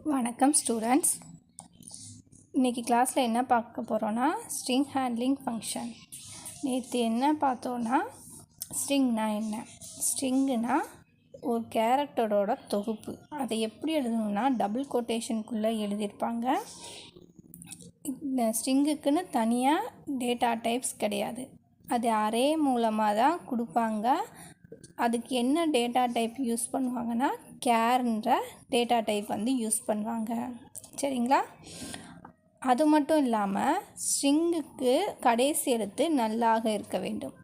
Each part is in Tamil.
வணக்கம் ஸ்டூடெண்ட்ஸ். இன்றைக்கி கிளாஸில் என்ன பார்க்க போகிறோன்னா ஸ்ட்ரிங் ஹேண்ட்லிங் ஃபங்க்ஷன். நேற்று என்ன பார்த்தோன்னா ஸ்ட்ரிங்னா என்ன, ஸ்ட்ரிங்குனா ஒரு கேரக்டரோட தொகுப்பு. அதை எப்படி எழுதணும்னா டபுள் கோட்டேஷனுக்குள்ளே எழுதியிருப்பாங்க. இந்த ஸ்ட்ரிங்குக்குன்னு தனியாக டேட்டா டைப்ஸ் கிடையாது, அது அரே மூலமாக தான் கொடுப்பாங்க. அதுக்கு என்ன டேட்டா டைப் யூஸ் பண்ணுவாங்கன்னா கேர்ன்ற டேட்டா டைப் வந்து யூஸ் பண்ணுவாங்க. சரிங்களா? அது மட்டும் இல்லாமல் ஸ்ட்ரிங்குக்கு கடைசி எழுத்து நல்லாக இருக்க வேண்டும்.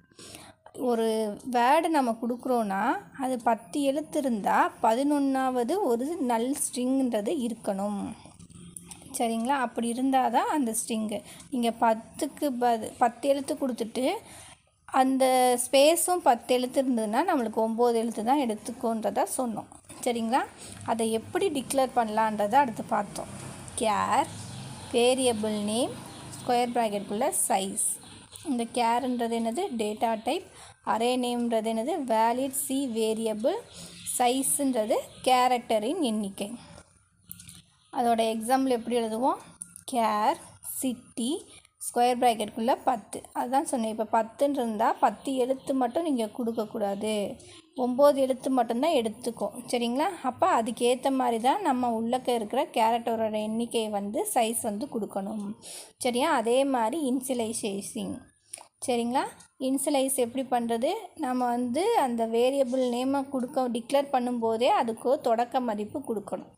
ஒரு வேர்டு நம்ம கொடுக்குறோன்னா அது 10 எழுத்து இருந்தால் 11வது ஒரு நல் ஸ்ட்ரிங்ன்றது இருக்கணும். சரிங்களா? அப்படி இருந்தால் தான் அந்த ஸ்ட்ரிங்கு. நீங்கள் 10 எழுத்து கொடுத்துட்டு அந்த ஸ்பேஸும் 10 எழுத்து இருந்ததுன்னா நம்மளுக்கு 9 எழுத்து தான் எடுத்துக்கோன்றதை சொன்னோம். சரிங்களா? அதை எப்படி டிக்ளேர் பண்ணலான்றதை அடுத்து பார்த்தோம். கேர் வேரியபிள் நேம் ஸ்கொயர் ப்ராக்கெட்டுக்குள்ளே சைஸ். இந்த கேர்ன்றது என்னது டேட்டா டைப், அரே நேம்ன்றது என்னது வேலிட் சி வேரியபிள், சைஸுன்றது கேரக்டரின் எண்ணிக்கை. அதோட எக்ஸாம்பிள் எப்படி எழுதுவோம்? கேர் சிட்டி ஸ்கொயர் ப்ராக்கெட்டுக்குள்ளே 10. அதுதான் சொன்னேன். இப்போ 10 இருந்தால் 10 எழுத்து மட்டும் நீங்கள் கொடுக்கக்கூடாது, 9 எழுத்து மட்டும்தான் எடுத்துக்கும். சரிங்களா? அப்போ அதுக்கேற்ற மாதிரி தான் நம்ம உள்ளக்க இருக்கிற கேரக்டரோட எண்ணிக்கையை வந்து சைஸ் வந்து கொடுக்கணும். சரியா? அதே மாதிரி இன்சியலைசேஷன். சரிங்களா? இன்சியலைஸ் எப்படி பண்ணுறது? நம்ம வந்து அந்த வேரியபிள் நேமை டிக்ளேர் பண்ணும்போதே அதுக்கு தொடக்க மதிப்பு கொடுக்கணும்.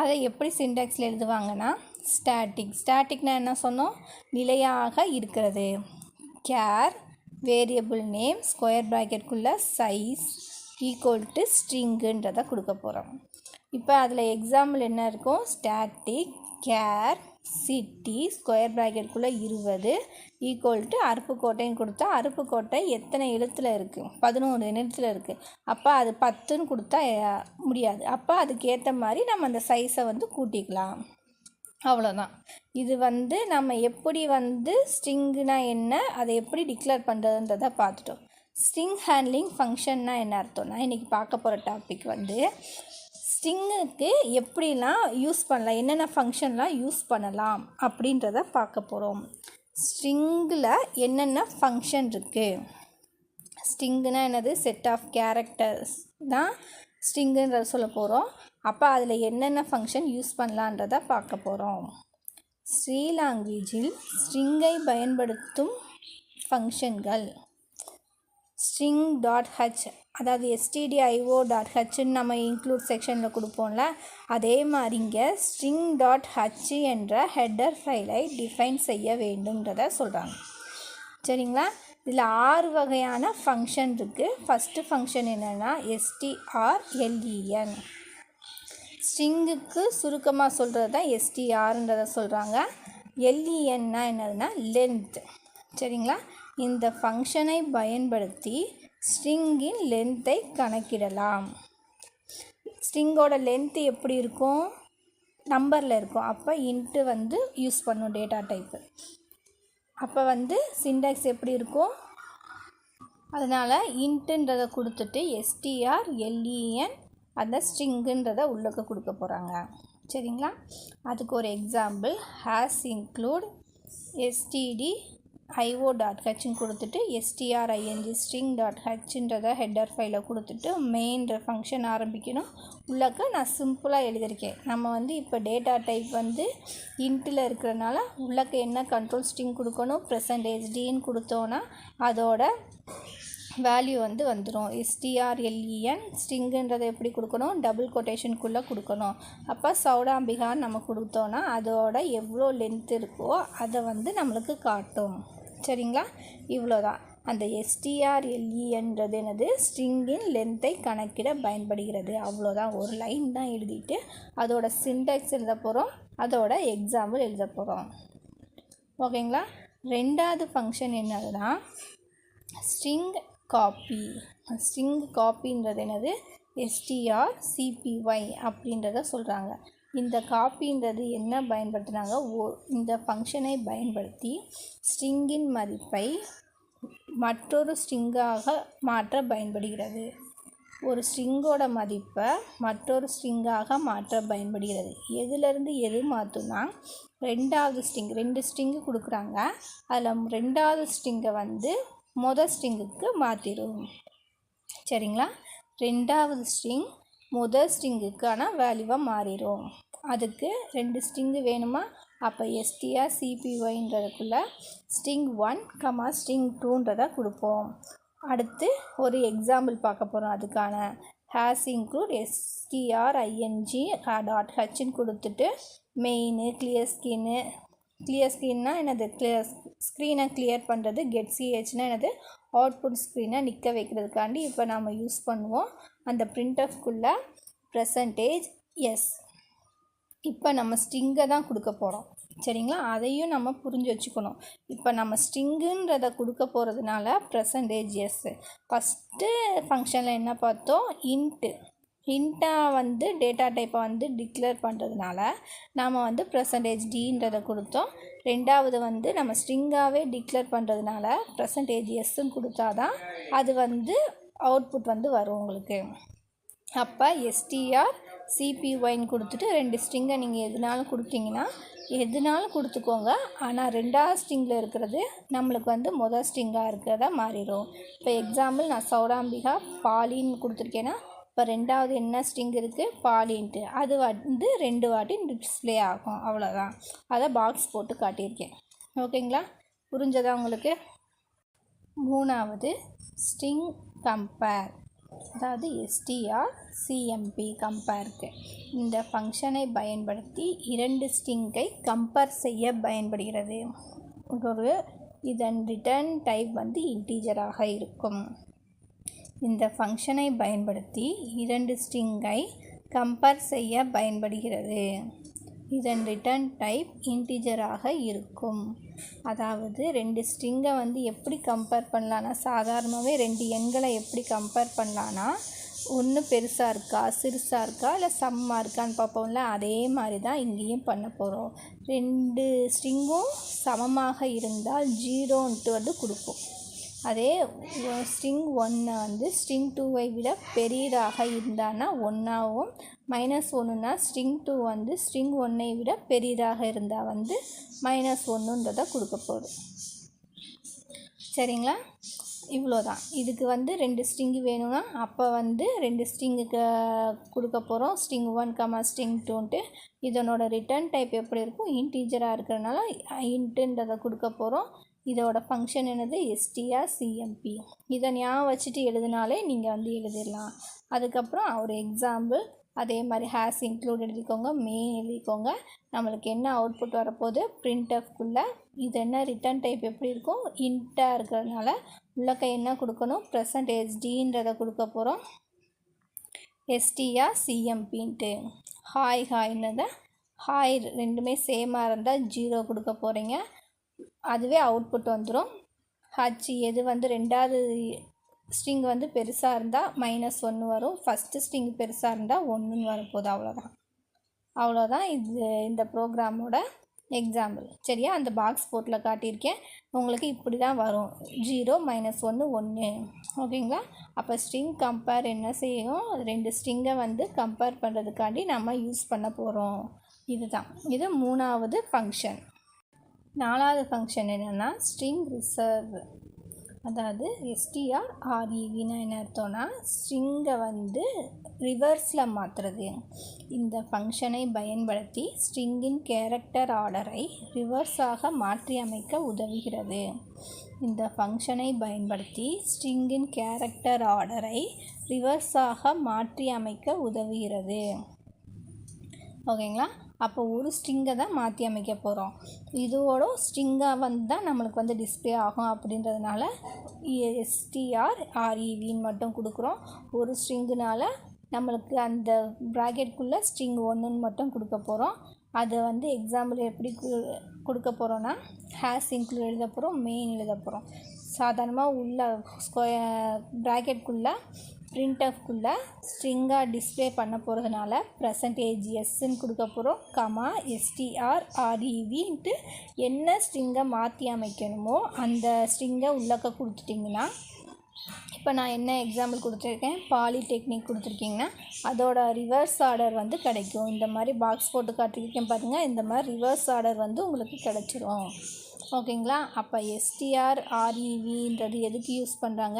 அதை எப்படி சின்டாக்ஸில் எழுதுவாங்கன்னா ஸ்டாட்டிக்னா என்ன சொன்னோம்? நிலையாக இருக்கிறது. கேர் வேரியபிள் நேம் ஸ்கொயர் ப்ராக்கெட்டுக்குள்ளே சைஸ் ஈக்குவல் டு ஸ்ட்ரிங்குன்றதை கொடுக்க போகிறோம். இப்போ அதில் எக்ஸாம்பிள் என்ன இருக்கும்? ஸ்டாட்டிக் கேர் சிட்டி ஸ்கொயர் ப்ராக்கெட்டுக்குள்ளே 20 ஈக்குவல் டு அருப்புக்கோட்டைன்னு கொடுத்தா அருப்புக்கோட்டை எத்தனை எழுத்தில் இருக்குது? 11 எழுத்தில் இருக்குது. அப்போ அது 10ன்னு கொடுத்தா முடியாது. அப்போ அதுக்கேற்ற மாதிரி நம்ம அந்த சைஸை வந்து கூட்டிக்கலாம். அவ்வளோதான். இது வந்து நம்ம எப்படி வந்து ஸ்ட்ரிங்குனா என்ன, அதை எப்படி டிக்ளேர் பண்ணுறதுன்றதை பார்த்துட்டோம். ஸ்ட்ரிங் ஹேண்ட்லிங் ஃபங்க்ஷன்னா என்ன அர்த்தம்னா இன்றைக்கி பார்க்க போகிற டாபிக் வந்து ஸ்ட்ரிங்குக்கு எப்படிலாம் யூஸ் பண்ணலாம், என்னென்ன ஃபங்க்ஷன்லாம் யூஸ் பண்ணலாம் அப்படின்றத பார்க்க போகிறோம். ஸ்ட்ரிங்கில் என்னென்ன ஃபங்க்ஷன் இருக்குது? ஸ்ட்ரிங்குனா என்னது? செட் ஆஃப் கேரக்டர்ஸ் தான் ஸ்ட்ரிங்குன்றத சொல்ல போகிறோம். அப்போ அதில் என்னென்ன ஃபங்க்ஷன் யூஸ் பண்ணலான்றதை பார்க்க போகிறோம். சி லாங்குவேஜில் ஸ்ட்ரிங்கை பயன்படுத்தும் ஃபங்க்ஷன்கள் string.h, அதாவது stdio.hன்னு நம்ம இன்க்ளூட் செக்ஷனில் கொடுப்போம்ல, அதே மாதிரி இங்கே string.h என்ற ஹெட்டர் ஃபைலை டிஃபைன் செய்ய வேண்டும்ன்றதை சொல்கிறாங்க. சரிங்களா? இதில் 6 வகையான ஃபங்க்ஷன் இருக்குது. ஃபஸ்ட்டு ஃபங்க்ஷன் என்னென்னா strlen. ஸ்ட்ரிங்குக்கு சுருக்கமாக சொல்கிறது தான் strன்றதை சொல்கிறாங்க. lenனா என்னதுன்னா லென்த். சரிங்களா? இந்த ஃபங்க்ஷனை பயன்படுத்தி ஸ்ட்ரிங்கின் லென்த்தை கணக்கிடலாம். ஸ்ட்ரிங்கோட லென்த்து எப்படி இருக்கும்? நம்பரில் இருக்கும். அப்போ இன்ட்டு வந்து யூஸ் பண்ணும் டேட்டா டைப்பு. அப்போ வந்து சின்டாக்ஸ் எப்படி இருக்கும்? அதனால் இன்ட்டுன்றதை கொடுத்துட்டு strlen அந்த ஸ்ட்ரிங்குன்றதை உள்ளக்க கொடுக்க போகிறாங்க. சரிங்களா? அதுக்கு ஒரு எக்ஸாம்பிள் ஹேஸ் இன்க்ளூட் stdio.hன்னு கொடுத்துட்டு string string.hன்றதை ஹெட்டர் ஃபைலை கொடுத்துட்டு மெயின்ற ஃபங்க்ஷன் ஆரம்பிக்கணும். உள்ளக்க நான் சிம்பிளாக எழுதியிருக்கேன். நம்ம வந்து இப்போ டேட்டா டைப் வந்து இன்ட்டில் இருக்கிறனால உள்ளக்க என்ன கண்ட்ரோல் ஸ்ட்ரிங் கொடுக்கணும்? %d கொடுத்தோன்னா அதோட வேல்யூ வந்து வந்துடும். strlen ஸ்ட்ரிங்குன்றதை எப்படி கொடுக்கணும்? டபுள் கொட்டேஷனுக்குள்ளே கொடுக்கணும். அப்போ சௌடாம்பிகான்னு நம்ம கொடுத்தோன்னா அதோட எவ்வளோ லென்த் இருக்கோ அதை வந்து நம்மளுக்கு காட்டும். சரிங்களா? இவ்வளோதான். அந்த strlenன்றது என்னது? ஸ்ட்ரிங்கின் லென்த்தை கணக்கிட பயன்படுகிறது. அவ்வளோதான். ஒரு லைன் தான் எழுதிட்டு அதோட சின்டாக்ஸ் எழுத போகிறோம், அதோட எக்ஸாம்பிள் எழுத போகிறோம். ஓகேங்களா? ரெண்டாவது ஃபங்க்ஷன் என்னதுன்னா ஸ்ட்ரிங் காப்பி. ஸ்ட்ரிங் காப்பின்றது என்னது? strcpy அப்படின்றத சொல்கிறாங்க. இந்த காப்பின்றது என்ன பயன்படுத்துகிறாங்க? இந்த ஃபங்க்ஷனை பயன்படுத்தி ஸ்ட்ரிங்கின் மதிப்பை மற்றொரு ஸ்ட்ரிங்காக மாற்ற பயன்படுகிறது. ஒரு ஸ்ட்ரிங்கோட மதிப்பை மற்றொரு ஸ்ட்ரிங்காக மாற்ற பயன்படுகிறது. எதுலேருந்து எது மாற்றுனா ரெண்டாவது ஸ்ட்ரிங், 2 ஸ்ட்ரிங்கு கொடுக்குறாங்க, அதில் ரெண்டாவது ஸ்ட்ரிங்கை வந்து முதல் ஸ்ட்ரிங்குக்கு மாற்றிடும். சரிங்களா? ரெண்டாவது ஸ்ட்ரிங் முதல் ஸ்ட்ரிங்குக்கான வேல்யூவாக மாறிடும். அதுக்கு 2 ஸ்ட்ரிங்கு வேணுமா? அப்போ strcpyன்றதுக்குள்ளே string 1, string 2ன்றதை கொடுப்போம். அடுத்து ஒரு எக்ஸாம்பிள் பார்க்க போகிறோம். அதுக்கான ஹேஸ் இன்க்ளூட் string.h கொடுத்துட்டு மெயின் கிளியர் ஸ்க்ரீன்னா என்னது? ஸ்க்ரீனை கிளியர் பண்ணுறது. getchனா என்னது? அவுட்புட் ஸ்க்ரீனை நிற்க வைக்கிறதுக்காண்டி இப்போ நாம் யூஸ் பண்ணுவோம். அந்த printfக்குள்ளே %s. இப்போ நம்ம ஸ்ட்ரிங்கை தான் கொடுக்க போகிறோம். சரிங்களா? அதையும் நம்ம புரிஞ்சு வச்சுக்கணும். இப்போ நம்ம ஸ்ட்ரிங்குன்றதை கொடுக்க போகிறதுனால %s. ஃபஸ்ட்டு ஃபங்க்ஷனில் என்ன பார்த்தோம்? இன்ட்டாக வந்து டேட்டா டைப்பை வந்து டிக்ளேர் பண்ணுறதுனால நாம் வந்து %dன்றதை கொடுத்தோம். ரெண்டாவது வந்து நம்ம ஸ்ட்ரிங்காகவே டிக்ளேர் பண்ணுறதுனால %sன்னு கொடுத்தா தான் அது வந்து அவுட்புட் வந்து வரும் உங்களுக்கு. அப்போ strcpyன்னு கொடுத்துட்டு 2 ஸ்ட்ரிங்கை நீங்கள் எதுனாலும் கொடுத்தீங்கன்னா எதுனாலும் கொடுத்துக்கோங்க. ஆனால் ரெண்டாவது ஸ்ட்ரிங்கில் இருக்கிறது நம்மளுக்கு வந்து முதல் ஸ்ட்ரிங்காக இருக்கிறதா மாறிடும். இப்போ எக்ஸாம்பிள் நான் சௌடாம்பிகா பாலின்னு கொடுத்துருக்கேன்னா இப்போ ரெண்டாவது என்ன ஸ்ட்ரிங் இருக்குது? பாலின்ட்டு. அது வந்து 2 வாட்டி டிஸ்ப்ளே ஆகும். அவ்வளோதான். அதை பாக்ஸ் போட்டு காட்டியிருக்கேன். ஓகேங்களா? புரிஞ்சதா உங்களுக்கு? மூணாவது ஸ்ட்ரிங் கம்பேர், அதாவது strcmp கம்பேருக்கு. இந்த ஃபங்க்ஷனை பயன்படுத்தி 2 ஸ்ட்ரிங்கை கம்பேர் செய்ய பயன்படுகிறது. இதன் ரிட்டர்ன் டைப் வந்து இன்டீஜராக இருக்கும். இந்த ஃபங்க்ஷனை பயன்படுத்தி 2 ஸ்ட்ரிங்கை கம்பேர் செய்ய பயன்படுகிறது. இதன் ரிட்டர்ன் டைப் இன்டீஜராக இருக்கும். அதாவது 2 ஸ்ட்ரிங்கை வந்து எப்படி கம்பேர் பண்ணலான்னா, சாதாரணமாகவே 2 எண்களை எப்படி கம்பேர் பண்ணலான்னா, ஒன்று பெருசாக இருக்கா, சிறுசாக இருக்கா, இல்லை சம்மாக இருக்கான்னு பார்ப்போம்ல, அதே மாதிரி தான் இங்கேயும் பண்ண போகிறோம். 2 ஸ்ட்ரிங்கும் சமமாக இருந்தால் 0ன்ட்டு வந்து கொடுப்போம். அதே ஸ்ட்ரிங் 1 வந்து ஸ்ட்ரிங் 2வை விட பெரியதாக இருந்தான்னா 1ஆகவும், -1னா ஸ்ட்ரிங் 2 வந்து ஸ்ட்ரிங் 1ஐ விட பெரியதாக இருந்தால் வந்து -1ன்றதை கொடுக்க போகுது. சரிங்களா? இவ்வளோதான். இதுக்கு வந்து 2 ஸ்ட்ரிங்கு வேணும்னா அப்போ வந்து 2 ஸ்ட்ரிங்குக்கு கொடுக்க போகிறோம். ஸ்ட்ரிங் 1, ஸ்ட்ரிங் 2ன்ட்டு. இதனோட ரிட்டர்ன் டைப் எப்படி இருக்கும்? இன்டீஜராக இருக்கிறதுனால இன்ட்டுன்றதை கொடுக்க போகிறோம். இதோட ஃபங்க்ஷன் என்னது? strcmp. இதை ஞாபகம் வச்சுட்டு எழுதினாலே நீங்கள் வந்து எழுதிடலாம். அதுக்கப்புறம் ஒரு எக்ஸாம்பிள் அதே மாதிரி ஹேஸ் இன்க்ளூட் எழுதிக்கோங்க, மெயின் எழுதிக்கோங்க. நம்மளுக்கு என்ன அவுட்புட் வரப்போகுது? printfக்குள்ளே இது என்ன ரிட்டர்ன் டைப் எப்படி இருக்கும்? இன்ட்டாக இருக்கிறதுனால உள்ளக்க என்ன கொடுக்கணும்? %sdன்றதை கொடுக்க போகிறோம். strcmpன்ட்டு ஹாய்னதை ஹாய் ரெண்டுமே சேமாக இருந்தால் 0 கொடுக்க போகிறீங்க. அதுவே அவுட்புட் வந்துடும். எது வந்து ரெண்டாவது ஸ்ட்ரிங் வந்து பெருசாக இருந்தால் -1 வரும். ஃபஸ்ட்டு ஸ்ட்ரிங் பெருசாக இருந்தால் 1ன்னு வரப்போகுது. அவ்வளோதான் இது இந்த ப்ரோக்ராமோட எக்ஸாம்பிள். சரியா? அந்த பாக்ஸ் போர்ட்டில் காட்டியிருக்கேன். உங்களுக்கு இப்படி தான் வரும். 0, -1, 1. ஓகேங்களா? அப்போ ஸ்ட்ரிங் கம்பேர் என்ன செய்யும்? 2 ஸ்ட்ரிங்கை வந்து கம்பேர் பண்ணுறதுக்காண்டி நம்ம யூஸ் பண்ண போகிறோம். இது 3வது ஃபங்க்ஷன். 4வது ஃபங்க்ஷன் என்னென்னா ஸ்ட்ரிங் ரிசர்வ். அதாவது strrevனா என்ன அர்த்தம்னா ஸ்ட்ரிங்கை வந்து ரிவர்ஸில் மாற்றுறது. இந்த ஃபங்க்ஷனை பயன்படுத்தி ஸ்ட்ரிங்கின் கேரக்டர் ஆர்டரை ரிவர்ஸாக மாற்றி அமைக்க உதவுகிறது. இந்த ஃபங்க்ஷனை பயன்படுத்தி ஸ்ட்ரிங்கின் கேரக்டர் ஆர்டரை ரிவர்ஸாக மாற்றி அமைக்க உதவுகிறது. ஓகேங்களா? அப்போ ஒரு ஸ்ட்ரிங்கை தான் மாற்றி அமைக்க போகிறோம். இதோட ஸ்ட்ரிங்காக வந்து தான் நம்மளுக்கு வந்து டிஸ்பிளே ஆகும். அப்படின்றதுனால strrevன்னு மட்டும் கொடுக்குறோம். ஒரு ஸ்ட்ரிங்குனால் நம்மளுக்கு அந்த ப்ராக்கெட்குள்ளே ஸ்ட்ரிங் 1ன்னு மட்டும் கொடுக்க போகிறோம். அதை வந்து எக்ஸாம்பிள் எப்படி கொடுக்க போகிறோன்னா ஹேஸ் இன்க்ளூட் எழுத போகிறோம், மெயின் எழுத போகிறோம். சாதாரணமாக உள்ள ப்ராக்கெட்குள்ளே printfக்குள்ளே ஸ்ட்ரிங்காக டிஸ்பிளே பண்ண போகிறதுனால %sன்னு கொடுக்க போகிறோம். strrevன்ட்டு என்ன ஸ்ட்ரிங்கை மாற்றி அமைக்கணுமோ அந்த ஸ்ட்ரிங்கை உள்ளக்க கொடுத்துட்டிங்கன்னா இப்போ நான் என்ன எக்ஸாம்பிள் கொடுத்துருக்கேன், பாலிடெக்னிக் கொடுத்துருக்கீங்கன்னா அதோட ரிவர்ஸ் ஆர்டர் வந்து கிடைக்கும். இந்த மாதிரி பாக்ஸ் போட்டு காட்டியிருக்கேன் பாருங்கள், இந்த மாதிரி ரிவர்ஸ் ஆர்டர் வந்து உங்களுக்கு கிடைச்சிரும். ஓகேங்களா? அப்போ STRREVன்றது எதுக்கு யூஸ் பண்ணுறாங்க?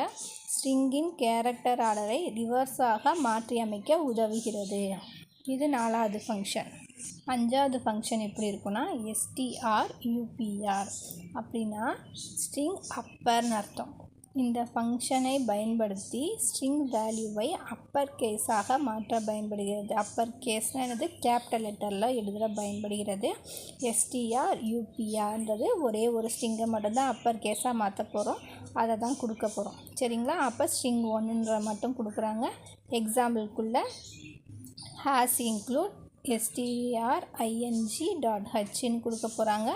ஸ்ட்ரிங்கின் கேரக்டர் ஆர்டரை ரிவர்ஸாக மாற்றி அமைக்க உதவுகிறது. இது 4வது ஃபங்க்ஷன். 5வது ஃபங்க்ஷன் எப்படி இருக்குன்னா STRUPR அப்படின்னா ஸ்ட்ரிங் அப்பர்னு அர்த்தம். இந்த ஃபங்க்ஷனை பயன்படுத்தி ஸ்ட்ரிங் வேல்யூவை அப்பர் கேஸாக மாற்ற பயன்படுகிறது. அப்பர் கேஸ்னால் என்னது? கேபிட்டல் லெட்டரில் எழுத பயன்படுகிறது. STRUPRன்றது ஒரே ஒரு ஸ்ட்ரிங்கை மட்டும்தான் அப்பர் கேஸாக மாற்ற போகிறோம், அதை தான் கொடுக்க போகிறோம். சரிங்களா? அப்போ ஸ்ட்ரிங் 1ன்ற மட்டும் கொடுக்குறாங்க. எக்ஸாம்பிள்குள்ளே has include string.hன்னு கொடுக்க போகிறாங்க.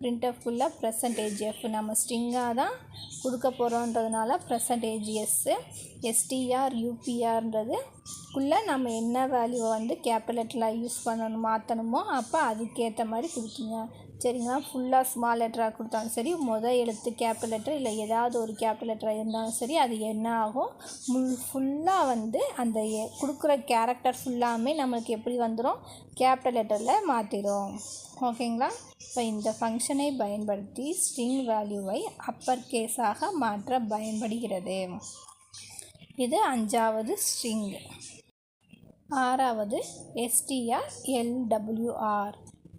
printfக்குள்ளே %f நம்ம ஸ்ட்ரிங்காக தான் கொடுக்க போகிறோன்றதுனால %s. STRUPRன்றது குள்ளே நம்ம என்ன வேல்யூவை வந்து கேபிட்டல் லெட்டரில் யூஸ் பண்ணணும் மாற்றணுமோ அப்போ அதுக்கேற்ற மாதிரி கொடுத்துங்க. சரிங்களா? ஃபுல்லாக ஸ்மால் லெட்டராக கொடுத்தாலும் சரி, எழுத்து கேபிட்டல் லெட்டர் இல்லை ஏதாவது ஒரு கேபிட்டல் லெட்டராக இருந்தாலும் சரி, அது என்ன ஆகும், ஃபுல்லாக வந்து அந்த கொடுக்குற கேரக்டர் ஃபுல்லாமே நம்மளுக்கு எப்படி வந்துடும்? கேபிட்டல் லெட்டரில் மாற்றிடும். ஓகேங்களா? இப்போ இந்த ஃபங்க்ஷனை பயன்படுத்தி ஸ்ட்ரிங் வேல்யூவை அப்பர் கேஸாக மாற்ற பயன்படுகிறது. இது 5வது ஸ்ட்ரிங். 6வது STRLWR.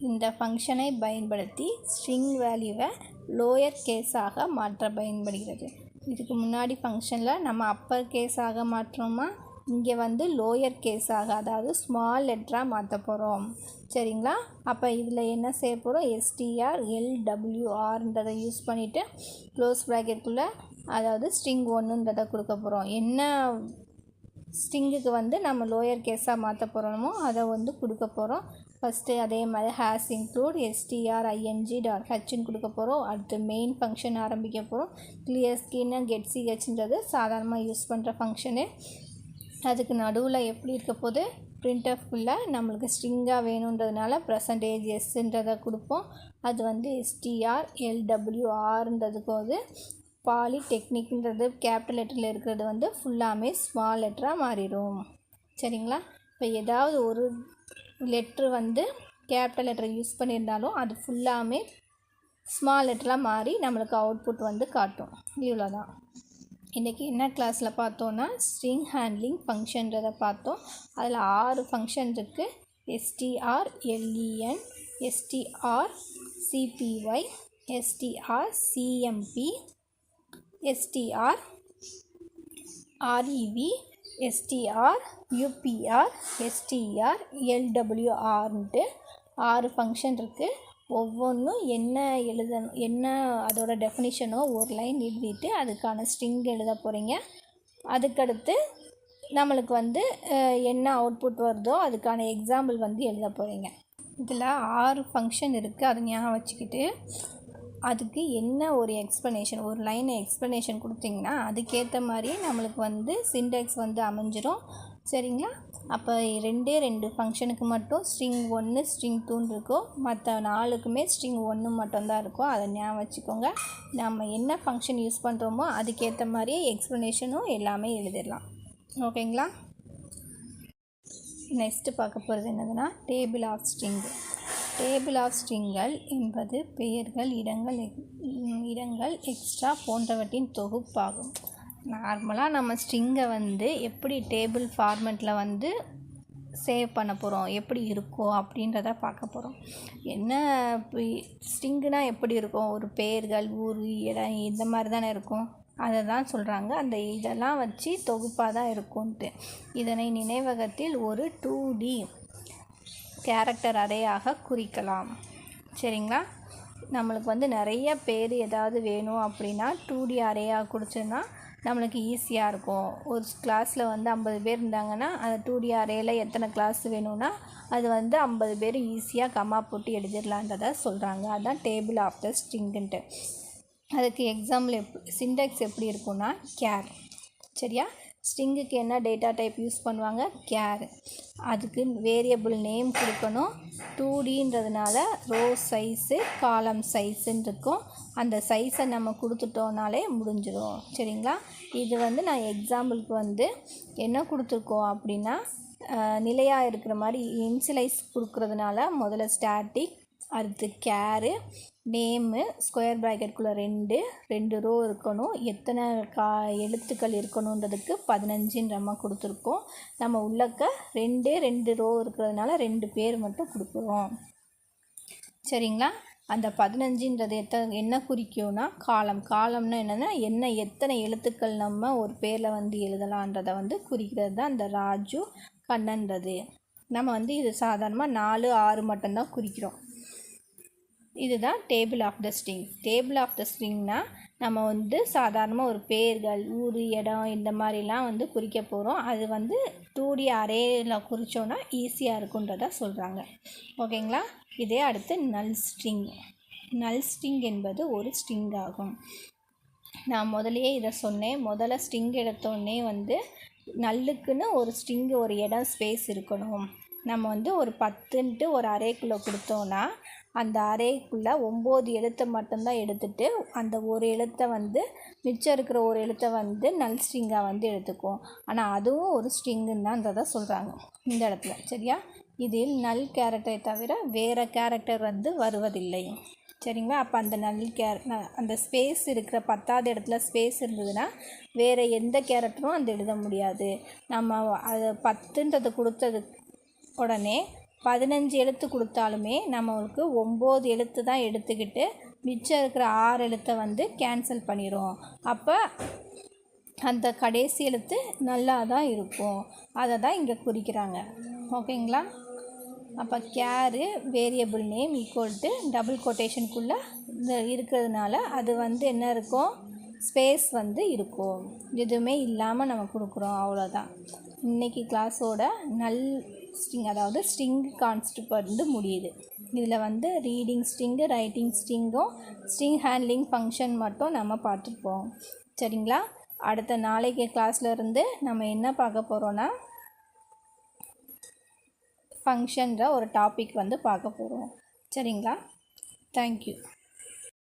இந்த ஃபங்க்ஷனை பயன்படுத்தி ஸ்ட்ரிங் வேல்யூவை லோயர் கேஸாக மாற்ற பயன்படுகிறது. இதுக்கு முன்னாடி ஃபங்க்ஷனில் நம்ம அப்பர் கேஸாக மாற்றோமா, இங்கே வந்து லோயர் கேஸாக அதாவது ஸ்மால் லெட்டராக மாற்ற போகிறோம். சரிங்களா? அப்போ இதில் என்ன செய்ய போகிறோம்? STRLWRன்றதை யூஸ் பண்ணிவிட்டு க்ளோஸ் ப்ராக்கெட்டுக்குள்ளே அதாவது ஸ்ட்ரிங் 1ன்றதை கொடுக்க போகிறோம். என்ன ஸ்ட்ரிங்குக்கு வந்து நம்ம லோயர் கேஸாக மாற்ற போகிறோமோ அதை வந்து கொடுக்க போகிறோம். ஃபஸ்ட்டு அதே மாதிரி has include string.hன்னு கொடுக்க போகிறோம். அடுத்து மெயின் ஃபங்க்ஷன் ஆரம்பிக்க போகிறோம். கிளியர் ஸ்கின்னு getChன்றது சாதாரணமாக யூஸ் பண்ணுற ஃபங்க்ஷனு. அதுக்கு நடுவில் எப்படி இருக்க போது? printfக்குள்ளே நம்மளுக்கு ஸ்ட்ரிங்காக வேணுன்றதுனால %sன்றதை கொடுப்போம். அது வந்து STRLWRன்றதுக்கு வந்து பாலிடெக்னிக்ன்றது கேபிட்டல் லெட்டரில் இருக்கிறது வந்து ஃபுல்லாமே ஸ்மால் லெட்டராக மாறிடும். சரிங்களா? இப்போ ஏதாவது ஒரு லெட்ரு வந்து கேபிட்டல் லெட்டரை யூஸ் பண்ணியிருந்தாலும் அது ஃபுல்லாமே ஸ்மால் லெட்டராக மாறி நம்மளுக்கு அவுட்புட் வந்து காட்டும். இவ்வளோ தான். இன்றைக்கி என்ன கிளாஸில் பார்த்தோன்னா ஸ்ட்ரிங் ஹேண்ட்லிங் ஃபங்க்ஷன்றதை பார்த்தோம். அதில் 6 ஃபங்க்ஷன் இருக்குது. STRLEN, STRCPY, STRCMP, STRREV, STRUPR, STRLWRன்ட்டு 6 function இருக்குது. ஒவ்வொன்றும் என்ன அதோட டெஃபினிஷனோ ஒரு லைன் எழுதிட்டு அதுக்கான ஸ்ட்ரிங் எழுத போகிறீங்க. அதுக்கடுத்து நம்மளுக்கு வந்து என்ன அவுட்புட் வருதோ அதுக்கான எக்ஸாம்பிள் வந்து எழுத போகிறீங்க. இதில் 6 ஃபங்க்ஷன் இருக்குது, அதை ஞாபகம் வச்சுக்கிட்டு அதுக்கு என்ன ஒரு எக்ஸ்ப்ளனேஷன், ஒரு லைனை எக்ஸ்ப்ளனேஷன் கொடுத்திங்கன்னா அதுக்கேற்ற மாதிரி நம்மளுக்கு வந்து சின்டெக்ஸ் வந்து அமைஞ்சிரும். சரிங்களா? அப்போ 2 ஃபங்க்ஷனுக்கு மட்டும் ஸ்ட்ரிங் 1 ஸ்ட்ரிங் 2 இருக்கும், மற்ற 4க்குமே ஸ்ட்ரிங் 1 மட்டும்தான் இருக்கும். அதை ஞாபகம் வச்சுக்கோங்க. நம்ம என்ன ஃபங்க்ஷன் யூஸ் பண்ணுறோமோ அதுக்கேற்ற மாதிரியே எக்ஸ்ப்ளனேஷனும் எல்லாமே எழுதிடலாம். ஓகேங்களா? நெக்ஸ்ட்டு பார்க்க போகிறது என்னதுன்னா table of string. Table of ஸ்ட்ரிங்கள் என்பது பெயர்கள், இடங்கள், எக்ஸ்ட்ரா போன்றவற்றின் தொகுப்பாகும். நார்மலாக நம்ம ஸ்ட்ரிங்கை வந்து எப்படி டேபிள் ஃபார்மெட்டில் வந்து சேவ் பண்ண போகிறோம், எப்படி இருக்கும் அப்படின்றத பார்க்க போகிறோம். என்ன ஸ்ட்ரிங்குனா எப்படி இருக்கும்? ஒரு பெயர்கள், ஊர், இடம் இந்த மாதிரி தானே இருக்கும். அதை தான் சொல்கிறாங்க. அந்த இதெல்லாம் வச்சு தொகுப்பாக தான் இருக்கும்ன்ட்டு. இதனை நினைவகத்தில் ஒரு 2D கேரக்டர் அரேயாக குறிக்கலாம். சரிங்களா? நம்மளுக்கு வந்து நிறைய பேர் ஏதாவது வேணும் அப்படின்னா 2D அரேயாக கொடுத்தோன்னா நம்மளுக்கு ஈஸியாக இருக்கும். ஒரு கிளாஸில் வந்து 50 பேர் இருந்தாங்கன்னா அந்த 2D அரேயில் எத்தனை கிளாஸ் வேணும்னா அது வந்து 50 பேர் ஈஸியாக கம்மா போட்டு எழுதிடலான்றதை சொல்கிறாங்க. அதுதான் டேபிள் ஆஃப் த ஸ்ட்ரிங்குன்ட்டு. அதுக்கு எக்ஸாம்பிள் சின்டெக்ஸ் எப்படி இருக்குன்னா கேர். சரியா? ஸ்ட்ரிங்குக்கு என்ன டேட்டா டைப் யூஸ் பண்ணுவாங்க? கேர். அதுக்கு வேரியபிள் நேம் கொடுக்கணும். 2Dன்றதுனால ரோ சைஸு காலம் சைஸுன்னு இருக்கும். அந்த சைஸை நம்ம கொடுத்துட்டோனாலே முடிஞ்சிடும். சரிங்களா? இது வந்து நான் எக்ஸாம்பிளுக்கு வந்து என்ன கொடுத்துருக்கோம் அப்படின்னா, நிலையாக இருக்கிற மாதிரி இன்சியலைஸ் கொடுக்குறதுனால முதல்ல ஸ்டாட்டிக், அடுத்து கேரு, நேமு, ஸ்கொயர் ப்ராக்கெட்குள்ளே 2 ரோ இருக்கணும். எத்தனை எழுத்துக்கள் இருக்கணுன்றதுக்கு 15ன்ற மாதிரி கொடுத்துருக்கோம். நம்ம உள்ளக்க 2 ரோ இருக்கிறதுனால 2 பேர் மட்டும் கொடுக்குறோம். சரிங்களா? அந்த 15ன்றது என்ன குறிக்கும்னா காலம்னா என்னென்னா எத்தனை எழுத்துக்கள் நம்ம ஒரு பேரில் வந்து எழுதலான்றதை வந்து குறிக்கிறது தான் இந்த ராஜு கண்ணன்றது. நம்ம வந்து இது சாதாரணமாக 4, 6 மட்டும்தான் குறிக்கிறோம். இதுதான் table of the string. Table of the ஸ்ட்ரிங்னா நம்ம வந்து சாதாரணமாக ஒரு பேர்கள், ஊர், இடம் இந்த மாதிரிலாம் வந்து குறிக்க போகிறோம். அது வந்து 2D அரேயில் குறித்தோன்னா ஈஸியாக இருக்குன்றத சொல்கிறாங்க. ஓகேங்களா? இதே அடுத்து நல் ஸ்ட்ரிங். நல் ஸ்ட்ரிங் என்பது ஒரு ஸ்ட்ரிங் ஆகும். நான் முதலையே இதை சொன்னேன். முதல்ல ஸ்ட்ரிங் எடுத்தோடனே வந்து நல்லுக்குன்னு ஒரு ஸ்ட்ரிங்கு ஒரு இடம் ஸ்பேஸ் இருக்கணும். நம்ம வந்து ஒரு 10ன்ட்டு ஒரு அரேக்குள்ளே கொடுத்தோன்னா அந்த அரேக்குள்ளே 9 எழுத்தை மட்டும்தான் எடுத்துகிட்டு அந்த ஒரு எழுத்தை வந்து மிச்சம் இருக்கிற ஒரு எழுத்தை வந்து நல் ஸ்ட்ரிங்காக வந்து எடுத்துக்குவோம். ஆனால் அதுவும் ஒரு ஸ்ட்ரிங்குன்னு தான்றதை சொல்கிறாங்க இந்த இடத்துல. சரியா? இதில் நல் கேரக்டரை தவிர வேறு கேரக்டர் வந்து வருவதில்லை. சரிங்களா? அப்போ அந்த அந்த ஸ்பேஸ் இருக்கிற 10வது இடத்துல ஸ்பேஸ் இருந்ததுன்னா வேறு எந்த கேரக்டரும் அந்த எழுத முடியாது. நம்ம அது 10ன்றது கொடுத்தது உடனே 15 எழுத்து கொடுத்தாலுமே நம்மளுக்கு 9 எழுத்து தான் எடுத்துக்கிட்டு மிச்சம் இருக்கிற 6 எழுத்தை வந்து கேன்சல் பண்ணிடும். அப்போ அந்த கடைசி எழுத்து நல்லா தான் இருக்கும். அதை தான் இங்கே குறிக்கிறாங்க. ஓகேங்களா? அப்போ char variable name equal to double கொட்டேஷனுக்குள்ளே இருக்கிறதுனால அது வந்து என்ன இருக்கும்? ஸ்பேஸ் வந்து இருக்கும். எதுவுமே இல்லாமல் நம்ம கொடுக்குறோம். அவ்வளோதான். இன்றைக்கி கிளாஸோட நல் ஸ்ட்ரிங் அதாவது ஸ்ட்ரிங் கான்செப்ட் வந்து முடியுது. இதில் வந்து ரீடிங் ஸ்ட்ரிங்கு, ரைட்டிங் ஸ்ட்ரிங்கும், ஸ்ட்ரிங் ஹேண்ட்லிங் ஃபங்க்ஷன் மட்டும் நம்ம பார்த்துருப்போம். சரிங்களா? அடுத்த நாளைக்கு கிளாஸில் இருந்து நம்ம என்ன பார்க்க போகிறோன்னா ஃபங்க்ஷன்ற ஒரு டாபிக் வந்து பார்க்க போகிறோம். சரிங்களா? தேங்க்யூ.